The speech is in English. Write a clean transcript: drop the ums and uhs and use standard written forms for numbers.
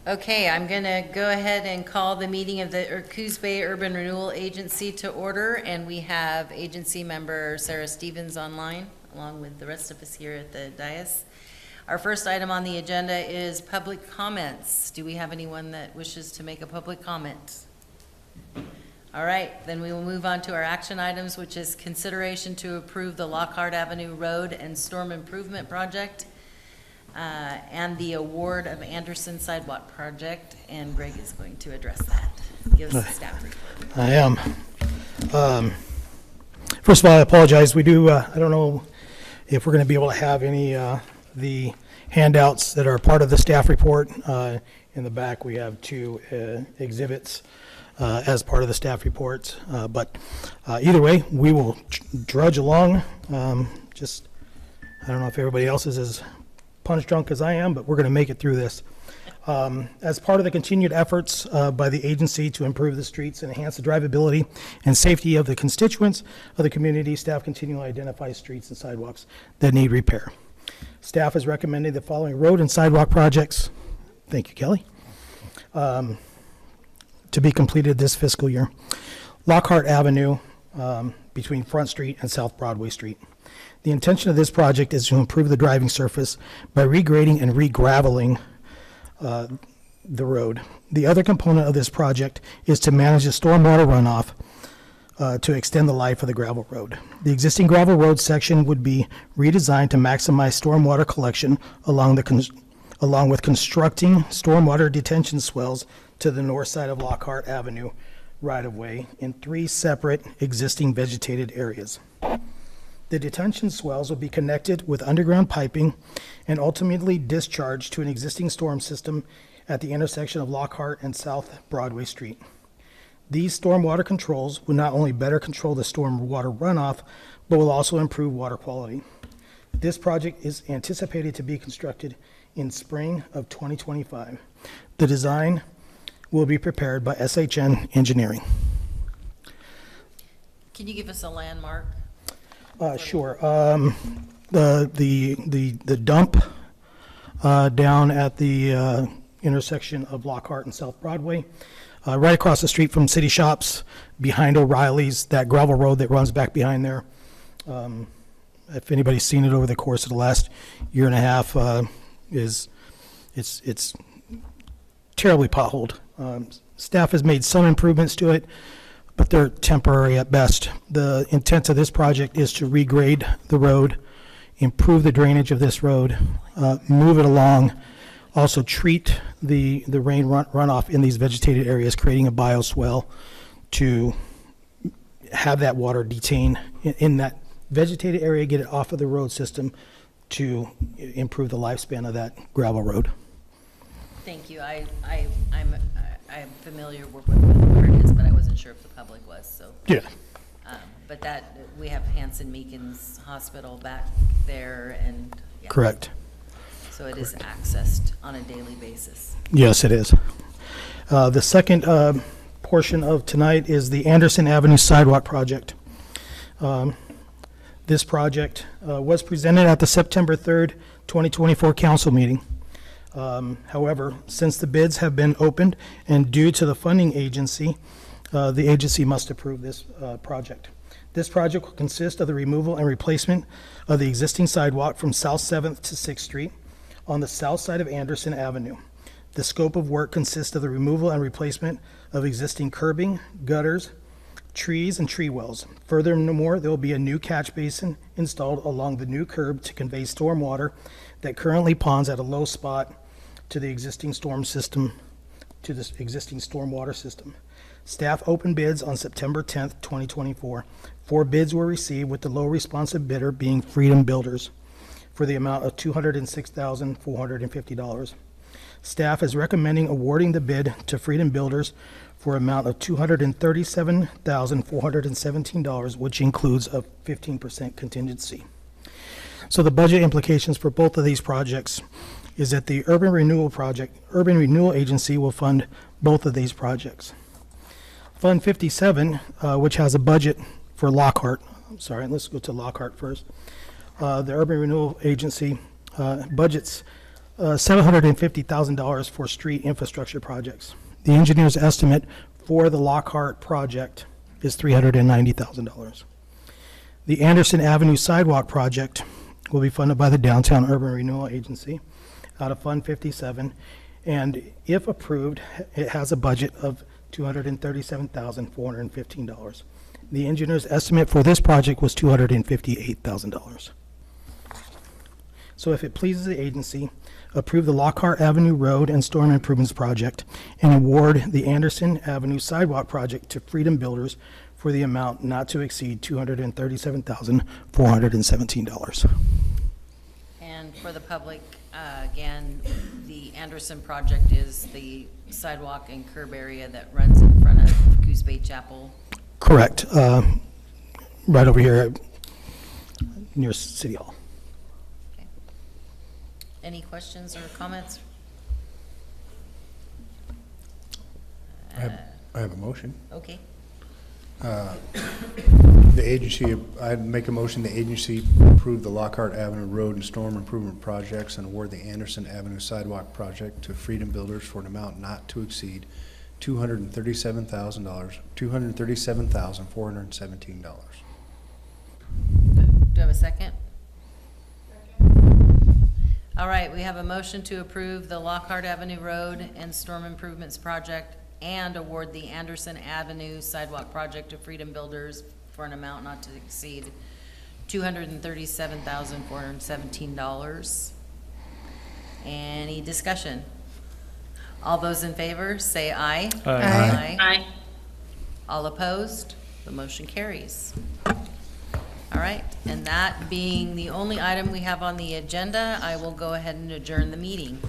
Okay, I'm going to go ahead and call the meeting of the Coos Bay Urban Renewal Agency to order, and we have agency member Sarah Stevens online, along with the rest of us here at the dais. Our first item on the agenda is public comments. Do we have anyone that wishes to make a public comment? All right, then we will move on to our action items, which is consideration to approve the Lockhart Avenue Road and Storm Improvement Project, and the award of Anderson Sidewalk Project, and Greg is going to address that. Give us the staff report. I am. First of all, I apologize. We do, I don't know if we're going to be able to have any the handouts that are part of the staff report. In the back, we have two exhibits as part of the staff reports. But either way, we will drudge along. Just, I don't know if everybody else is as punch drunk as I am, but we're going to make it through this. As part of the continued efforts by the agency to improve the streets and enhance the drivability and safety of the constituents of the community, staff continually identifies streets and sidewalks that need repair. Staff has recommended the following road and sidewalk projects, thank you, Kelly, to be completed this fiscal year. Lockhart Avenue between Front Street and South Broadway Street. The intention of this project is to improve the driving surface by regrading and re-graveling the road. The other component of this project is to manage the stormwater runoff to extend the life of the gravel road. The existing gravel road section would be redesigned to maximize stormwater collection along with constructing stormwater detention swells to the north side of Lockhart Avenue right-of-way in 3 separate existing vegetated areas. The detention swells will be connected with underground piping and ultimately discharged to an existing storm system at the intersection of Lockhart and South Broadway Street. These stormwater controls will not only better control the stormwater runoff, but will also improve water quality. This project is anticipated to be constructed in spring of 2025. The design will be prepared by SHN Engineering. Can you give us a landmark? Sure. The dump down at the intersection of Lockhart and South Broadway, right across the street from City Shops, behind O'Reilly's, that gravel road that runs back behind there. If anybody's seen it over the course of the last year and a half, it's terribly potholed. Staff has made some improvements to it, but they're temporary at best. The intent of this project is to regrade the road, improve the drainage of this road, move it along, also treat the rain runoff in these vegetated areas, creating a bioswale to have that water detain in that vegetated area, get it off of the road system to improve the lifespan of that gravel road. Thank you. I'm familiar with where it is, but I wasn't sure if the public was, so. Yeah. But that, we have Hanson Meekins Hospital back there, and. Yeah. Correct. So it is accessed on a daily basis. Yes, it is. The second portion of tonight is the Anderson Avenue Sidewalk Project. This project was presented at the September 3rd, 2024 council meeting. However, since the bids have been opened and due to the funding agency, the agency must approve this project. This project will consist of the removal and replacement of the existing sidewalk from South 7th to 6th Street on the south side of Anderson Avenue. The scope of work consists of the removal and replacement of existing curbing, gutters, trees, and tree wells. Furthermore, there will be a new catch basin installed along the new curb to convey storm water that currently ponds at a low spot to the existing storm system, to the existing stormwater system. Staff opened bids on September 10th, 2024. 4 bids were received, with the low responsive bidder being Freedom Builders for the amount of $206,450. Staff is recommending awarding the bid to Freedom Builders for an amount of $237,417, which includes a 15% contingency. So the budget implications for both of these projects is that the Urban Renewal Agency will fund both of these projects. Fund 57, which has a budget for Lockhart, let's go to Lockhart first. The Urban Renewal Agency budgets $750,000 for street infrastructure projects. The engineer's estimate for the Lockhart project is $390,000. The Anderson Avenue sidewalk project will be funded by the Downtown Urban Renewal Agency out of Fund 57, and if approved, it has a budget of $237,415. The engineer's estimate for this project was $258,000. So if it pleases the agency, approve the Lockhart Avenue Road and Storm Improvements Project and award the Anderson Avenue Sidewalk Project to Freedom Builders for the amount not to exceed $237,417. And for the public, again, the Anderson project is the sidewalk and curb area that runs in front of Coos Bay Chapel. Correct. Right over here near City Hall. Okay. Any questions or comments? I have a motion. Okay. The agency, I'd make a motion, the agency approve the Lockhart Avenue Road and Storm Improvement Projects and award the Anderson Avenue Sidewalk Project to Freedom Builders for an amount not to exceed $237,417. Do I have a second? All right, we have a motion to approve the Lockhart Avenue Road and Storm Improvements Project and award the Anderson Avenue Sidewalk Project to Freedom Builders for an amount not to exceed $237,417. Any discussion? All those in favor, say aye. Aye. Aye. All opposed? The motion carries. All right, and that being the only item we have on the agenda, I will go ahead and adjourn the meeting.